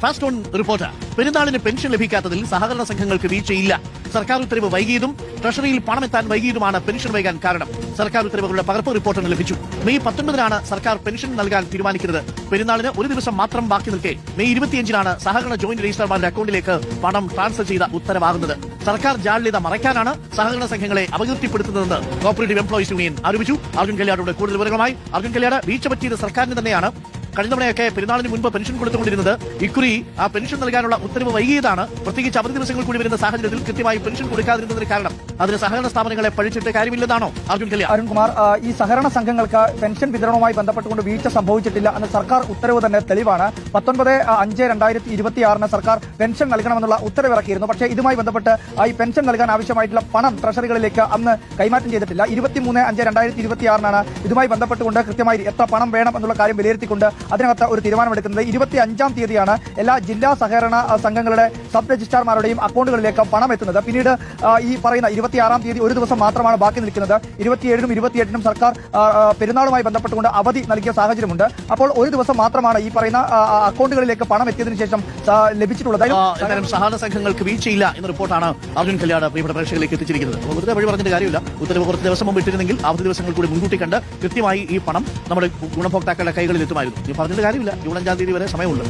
Fast on report. പെരുന്നാളിന് pension ലഭിക്കാത്തതിൽ സഹകരണ സംഘങ്ങൾക്ക് വീഴ്ചയില്ല. സർക്കാർ ഉത്തരവ് വൈകിയതും ട്രഷറിയിൽ പണമെത്താൻ വൈകിയതുമാണ് പെൻഷൻ വൈകാൻ കാരണം. സർക്കാർ ഉത്തരവുകളുടെ പകർപ്പ് റിപ്പോർട്ടിന് ലഭിച്ചു. മെയ് 19 സർക്കാർ പെൻഷൻ നൽകാൻ തീരുമാനിക്കുന്നത്. പെരുന്നാളിന് ഒരു ദിവസം മാത്രം ബാക്കി നിൽക്കെ മെയ് 25 സഹകരണ ജോയിന്റ് രജിസ്ട്രാർമാരുടെ അക്കൗണ്ടിലേക്ക് പണം ട്രാൻസ്ഫർ ചെയ്ത ഉത്തരവാകുന്നത്. സർക്കാർ ജാള്യത മറയ്ക്കാനാണ് സഹകരണ സംഘങ്ങളെ അപകീർത്തിപ്പെടുത്തുന്നതെന്ന് കോപ്പറേറ്റീവ് എംപ്ലോയീസ് യൂണിയൻ ആരോപിച്ചു. അർജുൻ കല്യാടോട് കൂടുതൽ വിവരങ്ങളുമായി. അർജുൻ കല്യാട്, വീഴ്ച പറ്റിയത് സർക്കാരിന് തന്നെയാണ്. കഴിഞ്ഞ തവണയൊക്കെ പെരുന്നാളിന് മുൻപ് പെൻഷൻ കൊടുത്തുകൊണ്ടിരുന്നത്. ഇക്കുറി ആ പെൻഷൻ നൽകാനുള്ള ഉത്തരവ് വൈകിയതാണ്. പ്രത്യേകിച്ച് അവധി ദിവസങ്ങൾ കൂടി വരുന്ന സാഹചര്യത്തിൽ കൃത്യമായി പെൻഷൻ കൊടുക്കാതിരുന്നതിന് കാരണം. അതിന് സഹകരണ സ്ഥാപനങ്ങളെ പഴിച്ചിട്ട് കാര്യമില്ലെന്നാണോ അർജുൻ കല്യാൺ? അരുൺകുമാർ, ഈ സഹകരണ സംഘങ്ങൾക്ക് പെൻഷൻ വിതരണവുമായി ബന്ധപ്പെട്ടുകൊണ്ട് വീഴ്ച സംഭവിച്ചിട്ടില്ല എന്ന സർക്കാർ ഉത്തരവ് തന്നെ തെളിവാണ്. 19/5/2026 സർക്കാർ പെൻഷൻ നൽകണമെന്നുള്ള ഉത്തരവിറക്കിയിരുന്നു. പക്ഷേ ഇതുമായി ബന്ധപ്പെട്ട് ഈ പെൻഷൻ നൽകാൻ ആവശ്യമായിട്ടുള്ള പണം ട്രഷറികളിലേക്ക് അന്ന് കൈമാറ്റം ചെയ്തിട്ടില്ല. 23/5/2026 ഇതുമായി ബന്ധപ്പെട്ടുകൊണ്ട് കൃത്യമായി എത്ര പണം വേണം എന്നുള്ള കാര്യം വിലയിരുത്തിക്കൊണ്ട് അതിനകത്ത് ഒരു തീരുമാനമെടുക്കുന്നത്. 25-ാം തീയതിയാണ് എല്ലാ ജില്ലാ സഹകരണ സംഘങ്ങളുടെ സബ് രജിസ്ട്രാർമാരുടെയും അക്കൗണ്ടുകളിലേക്ക് പണം എത്തുന്നത്. പിന്നീട് ഈ പറയുന്ന 26-ാം തീയതി ഒരു ദിവസം മാത്രമാണ് ബാക്കി നിൽക്കുന്നത്. 27-നും 28-നും സർക്കാർ പെരുന്നാളുമായി ബന്ധപ്പെട്ടുകൊണ്ട് അവധി നൽകിയ സാഹചര്യമുണ്ട്. അപ്പോൾ ഒരു ദിവസം മാത്രമാണ് ഈ പറയുന്ന അക്കൗണ്ടുകളിലേക്ക് പണം എത്തിയതിനു ശേഷം ലഭിച്ചിട്ടുള്ളത്. സഹകരണ സംഘങ്ങൾക്ക് വീഴ്ചയില്ല എന്ന റിപ്പോർട്ടാണ് അർജുൻ കല്യാട് പ്രിയപ്പെട്ട പ്രേക്ഷകരിലേക്ക് എത്തിച്ചിരിക്കുന്നത്. വെറുതെ വഴി പറഞ്ഞിട്ട് കാര്യമില്ല. ഉത്തരവ് കുറച്ച് ദിവസം മുമ്പ് ഇട്ടിരുന്നെങ്കിൽ അവധി ദിവസങ്ങൾ കൂടി മുൻകൂട്ടി കണ്ട് കൃത്യമായി ഈ പണം നമ്മുടെ ഗുണഭോക്താക്കളുടെ കൈകളിൽ എത്തുമായിരുന്നു. പറഞ്ഞിട്ട് കാര്യമില്ല. ജൂൺ 5-ാം തീയതി വരെ സമയമുണ്ട്.